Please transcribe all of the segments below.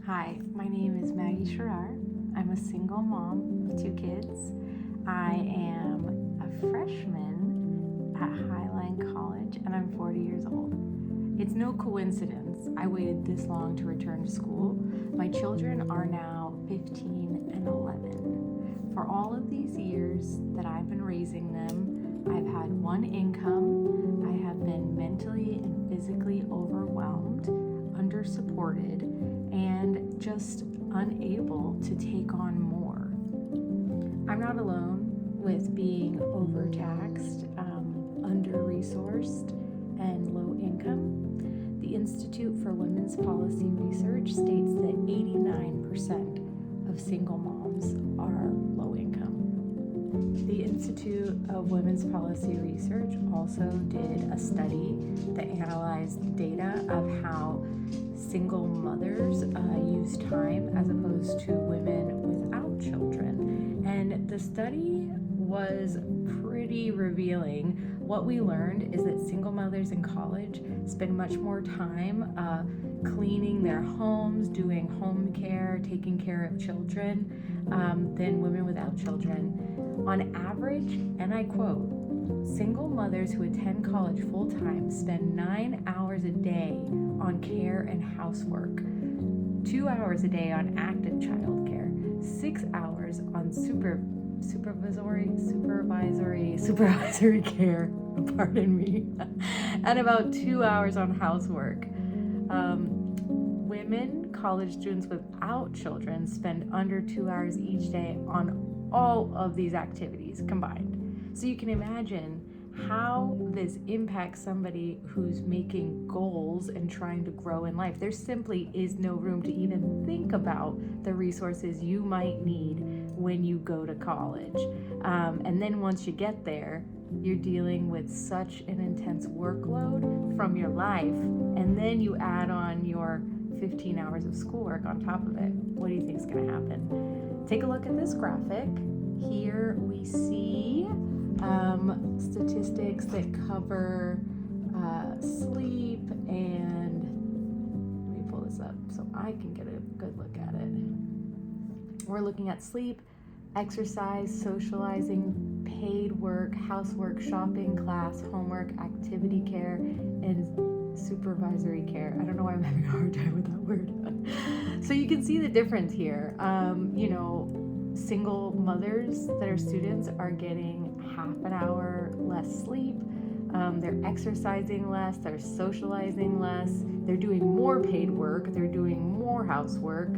Hi, my name is Maggie Sherrar. I'm a single mom of 2 kids. I am a freshman at Highline College and I'm 40 years old. It's no coincidence I waited this long to return to school. My children are now 15 and 11. For all of these years that I've been raising them, I've had one income. I have been mentally and physically overwhelmed, under-supported, and just unable to take on more. I'm not alone with being overtaxed, under-resourced, and low income. The Institute for Women's Policy Research states that 89% of single moms are low income. The Institute of Women's Policy Research also did a study that analyzed data of how single mothers use time as opposed to women without children. And the study was pretty revealing. What we learned is that single mothers in college spend much more time cleaning their homes, doing home care, taking care of children than women without children. On average, and I quote, single mothers who attend college full-time spend 9 hours a day on care and housework, 2 hours a day on active childcare, 6 hours on supervisory care, pardon me, and about 2 hours on housework. Women, college students without children, spend under 2 hours each day on all of these activities combined. So you can imagine how this impacts somebody who's making goals and trying to grow in life. There simply is no room to even think about the resources you might need when you go to college. And then once you get there, you're dealing with such an intense workload from your life, and then you add on your 15 hours of schoolwork on top of it. What do you think is going to happen? Take a look at this graphic. Here we see statistics that cover sleep, and let me pull this up so I can get a good look at it. We're looking at sleep, exercise, socializing, paid work, housework, shopping, class, homework, activity care, and supervisory care. I don't know why I'm having a hard time with that word. So you can see the difference here. Single mothers that are students are getting half an hour less sleep. They're exercising less, they're socializing less, they're doing more paid work, they're doing more housework,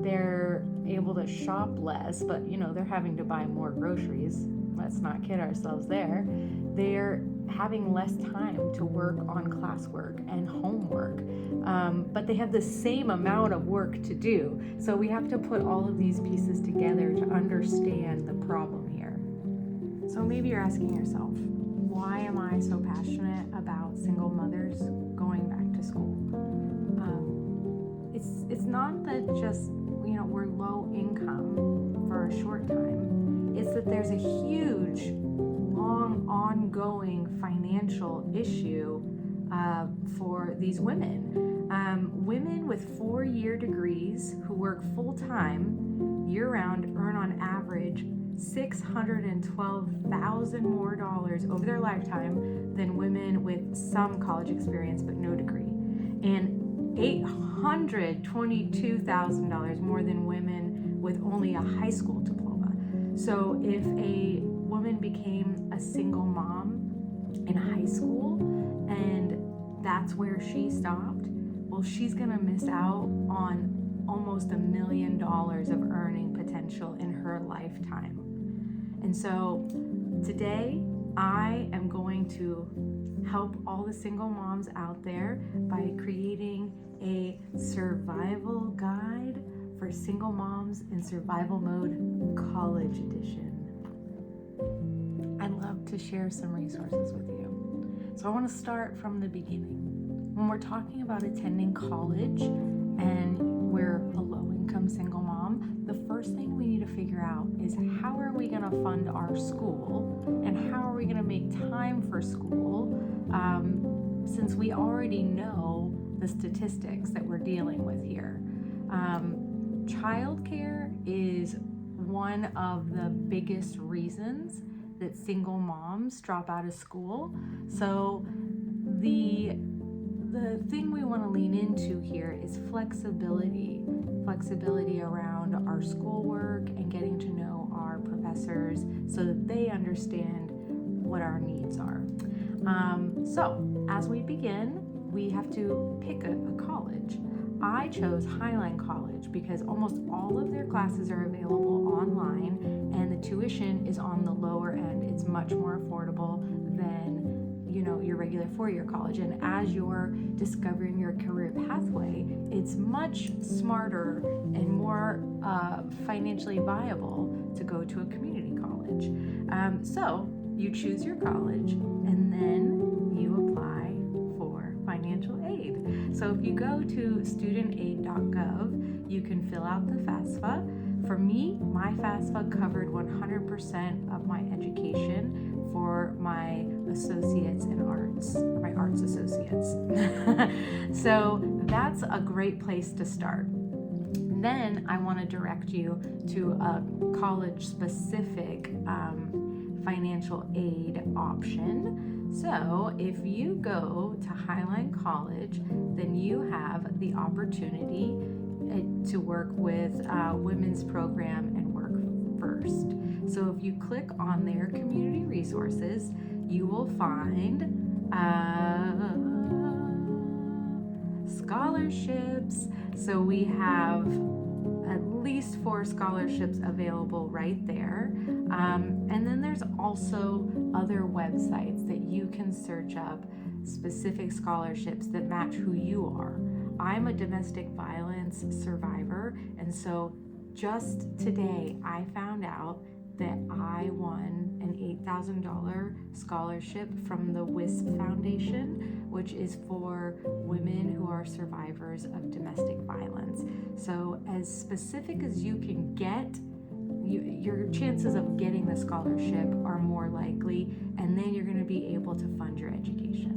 they're able to shop less, but they're having to buy more groceries. Let's not kid ourselves there. They're having less time to work on classwork and homework, but they have the same amount of work to do. So we have to put all of these pieces together to understand the problem here. So maybe you're asking yourself, why am I so passionate about single mothers going back to school? It's not that just we're low income for a short time. It's that there's a huge, long, ongoing financial issue for these women. Women with 4-year degrees who work full-time, year-round, earn on average $612,000 more over their lifetime than women with some college experience but no degree, and $822,000 more than women with only a high school diploma. So if a woman became a single mom in high school and that's where she stopped, well, she's gonna miss out on almost $1 million of earning potential in her lifetime. And so today I am going to help all the single moms out there by creating a survival guide for single moms in survival mode, college edition. I'd love to share some resources with you. So I want to start from the beginning. When we're talking about attending college and we're a low-income single mom, the first thing we need to figure out is how are we going to fund our school and how are we going to make time for school, since we already know the statistics that we're dealing with here. Childcare is one of the biggest reasons that single moms drop out of school. So the thing we want to lean into here is flexibility around our schoolwork and getting to know our professors so that they understand what our needs are. So as we begin, we have to pick a college. I chose Highline College because almost all of their classes are available online and the tuition is on the lower end. It's much more affordable than your regular four-year college. And as you're discovering your career pathway, it's much smarter and more financially viable to go to a community college. So you choose your college and then you apply for financial aid. So if you go to studentaid.gov, you can fill out the FAFSA. For me, my FAFSA covered 100% of my education for my associates in arts, my arts associates. So that's a great place to start. Then I want to direct you to a college-specific financial aid option. So if you go to Highline College, then you have the opportunity to work with Women's Program and WorkFirst. So if you click on their community resources, you will find scholarships. So we have at least 4 scholarships available right there. And then there's also other websites that you can search up specific scholarships that match who you are. I'm a domestic violence survivor, and so just today I found out that I won an $8,000 scholarship from the WISP Foundation, which is for women who are survivors of domestic violence. So as specific as you can get, your chances of getting the scholarship are more likely, and then you're going to be able to fund your education.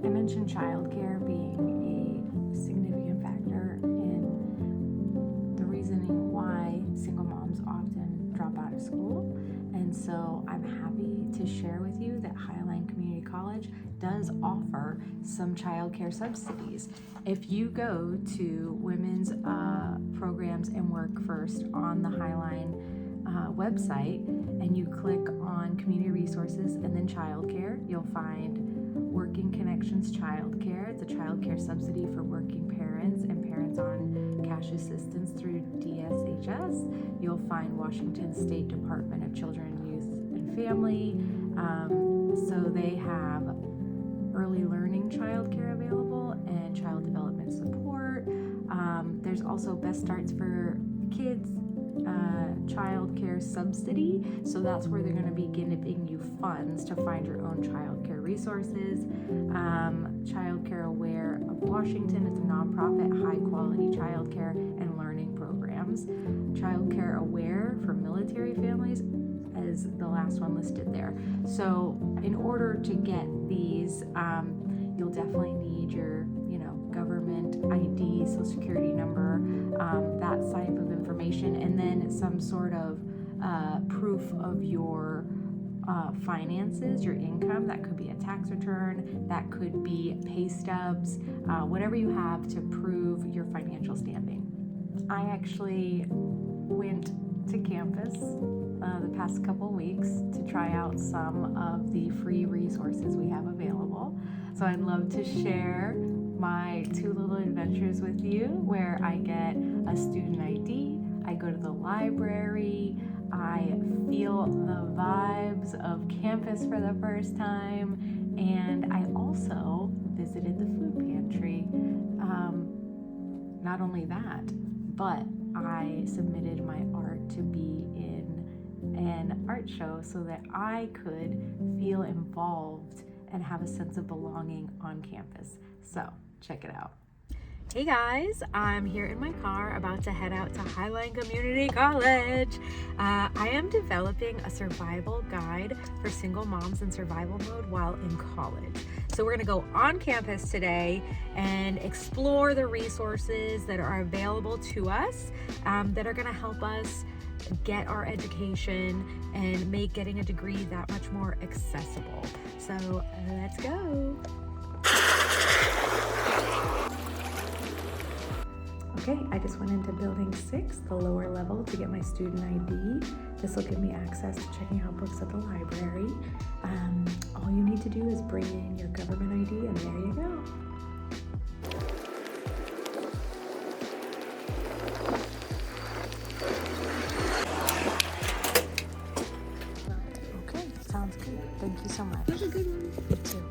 I mentioned childcare being a significant factor in the reasoning why single moms often drop out of school. And so I'm happy to share with you that Highline Community College does offer some childcare subsidies. If you go to Women's Programs and WorkFirst on the Highline website and you click on Community Resources and then Childcare, you'll find Working Connections Childcare. It's a childcare subsidy for working parents and parents on cash assistance through DSHS. You'll find Washington State Department of Children, Youth, and Family. So they have early learning childcare available and child development support. There's also Best Starts for Kids child care subsidy, so that's where they're going to be giving you funds to find your own child care resources. Child Care Aware of Washington is a nonprofit high quality child care and learning programs. Child Care Aware for military families is the last one listed there. So in order to get these, you'll definitely need your government ID, social security number, that type of information, and then some sort of proof of your finances, your income. That could be a tax return, that could be pay stubs, whatever you have to prove your financial standing. I actually went to campus the past couple weeks to try out some of the free resources we have available. So I'd love to share my 2 little adventures with you, where I get a student ID, I go to the library, I feel the vibes of campus for the first time, and I also visited the food pantry. Not only that, but I submitted my art to be in an art show so that I could feel involved and have a sense of belonging on campus. So check it out. Hey guys, I'm here in my car about to head out to Highline Community College. I am developing a survival guide for single moms in survival mode while in college. So we're gonna go on campus today and explore the resources that are available to us that are gonna help us get our education and make getting a degree that much more accessible. So let's go. Okay, I just went into building 6, the lower level, to get my student ID. This will give me access to checking out books at the library. All you need to do is bring in your government ID and there you go. Okay, sounds good. Thank you so much. Have a good one. You too.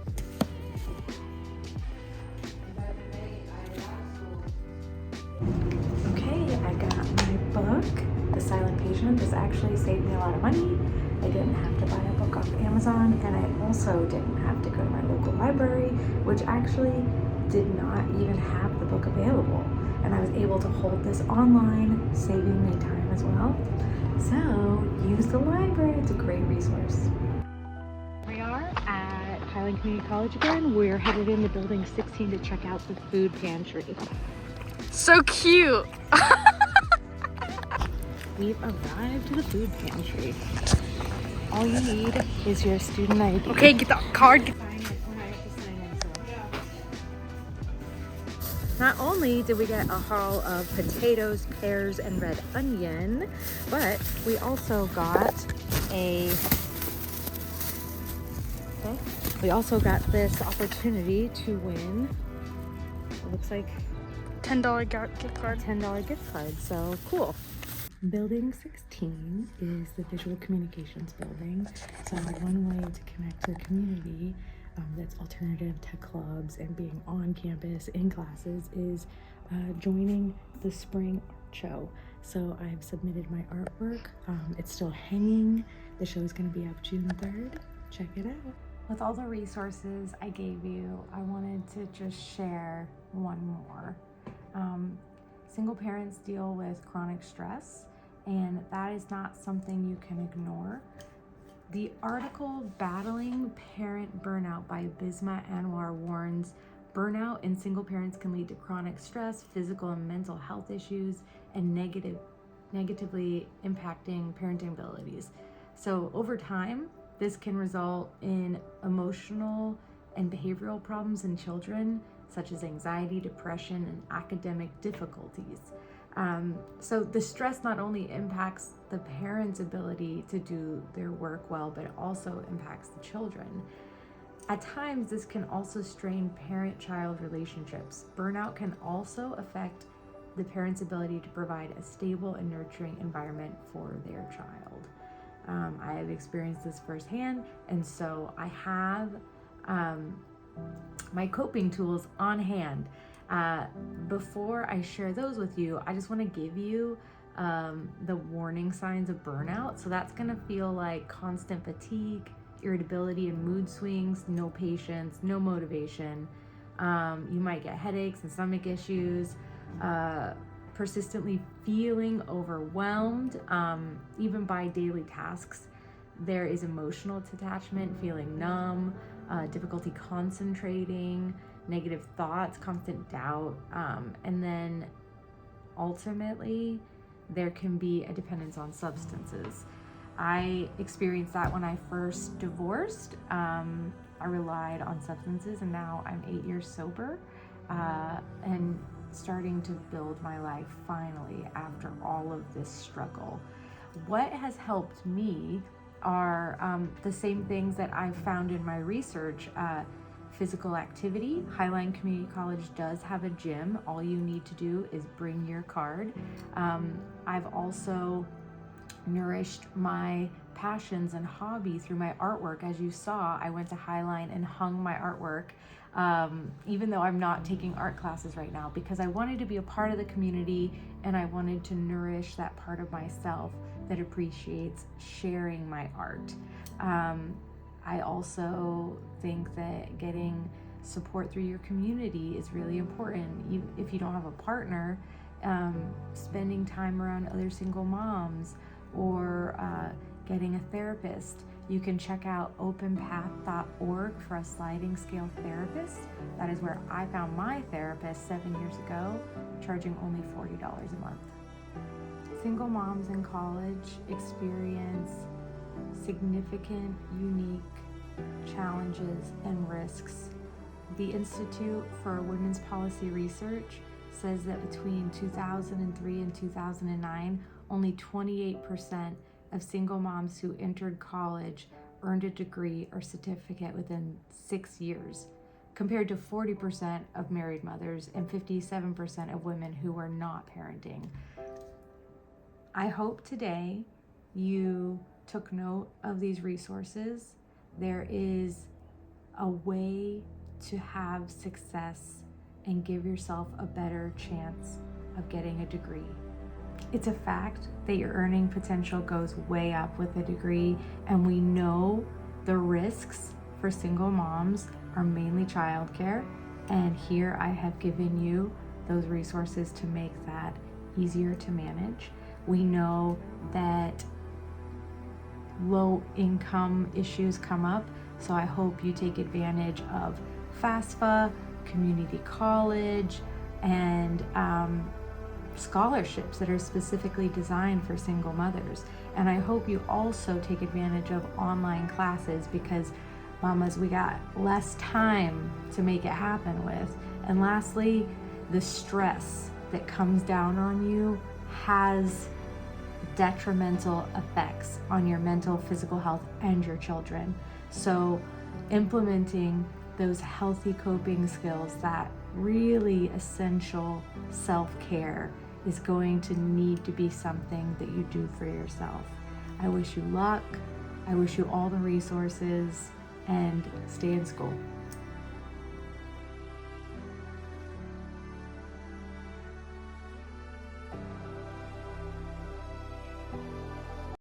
I got my book, The Silent Patient. This actually saved me a lot of money. I didn't have to buy a book off Amazon, and I also didn't have to go to my local library, which actually did not even have the book available. And I was able to hold this online, saving me time as well. So use the library, it's a great resource. We are at Highline Community College again. We're headed into building 16 to check out the food pantry. So cute. We've arrived to the food pantry. All you need is your student ID. Okay, get the card. Sign it. Oh, I have to sign in. So. Not only did we get a haul of potatoes, pears, and red onion, but we also got this opportunity to win. It looks like $10 gift card. $10 gift card, so cool. Building 16 is the visual communications building. So one way to connect to the community that's alternative to clubs and being on campus in classes is joining the spring art show. So I've submitted my artwork. It's still hanging. The show is going to be up June 3rd. Check it out. With all the resources I gave you, I wanted to just share one more. Single parents deal with chronic stress, and that is not something you can ignore. The article Battling Parent Burnout by Bisma Anwar warns burnout in single parents can lead to chronic stress, physical and mental health issues, and negatively impacting parenting abilities. So over time, this can result in emotional and behavioral problems in children, such as anxiety, depression, and academic difficulties. So the stress not only impacts the parent's ability to do their work well, but it also impacts the children. At times, this can also strain parent-child relationships. Burnout can also affect the parent's ability to provide a stable and nurturing environment for their child. I have experienced this firsthand, and so I have my coping tools on hand. Before I share those with you, I just want to give you the warning signs of burnout. So that's going to feel like constant fatigue, irritability and mood swings, no patience, no motivation. You might get headaches and stomach issues, persistently feeling overwhelmed, even by daily tasks. There is emotional detachment, feeling numb, difficulty concentrating, negative thoughts, constant doubt, and then ultimately there can be a dependence on substances. I experienced that when I first divorced. I relied on substances, and now I'm 8 years sober and starting to build my life finally after all of this struggle. What has helped me are the same things that I've found in my research. Physical activity. Highline Community College does have a gym. All you need to do is bring your card. I've also nourished my passions and hobby through my artwork. As you saw, I went to Highline and hung my artwork, even though I'm not taking art classes right now, because I wanted to be a part of the community and I wanted to nourish that part of myself that appreciates sharing my art. I also think that getting Support through your community is really important. If you don't have a partner, spending time around other single moms or getting a therapist. You can check out openpath.org for a sliding scale therapist. That is where I found my therapist 7 years ago, charging only $40 a month. Single moms in college experience significant, unique challenges and risks. The Institute for Women's Policy Research says that between 2003 and 2009, only 28% of single moms who entered college earned a degree or certificate within 6 years, compared to 40% of married mothers and 57% of women who were not parenting. I hope today you took note of these resources. There is a way to have success and give yourself a better chance of getting a degree. It's a fact that your earning potential goes way up with a degree, and we know the risks for single moms are mainly childcare, and here I have given you those resources to make that easier to manage. We know that low income issues come up, so I hope you take advantage of FAFSA, community college, and scholarships that are specifically designed for single mothers. And I hope you also take advantage of online classes, because mamas, we got less time to make it happen with. And lastly, the stress that comes down on you has detrimental effects on your mental, physical health, and your children. So implementing those healthy coping skills, that really essential self-care, is going to need to be something that you do for yourself. I wish you luck. I wish you all the resources, and stay in school.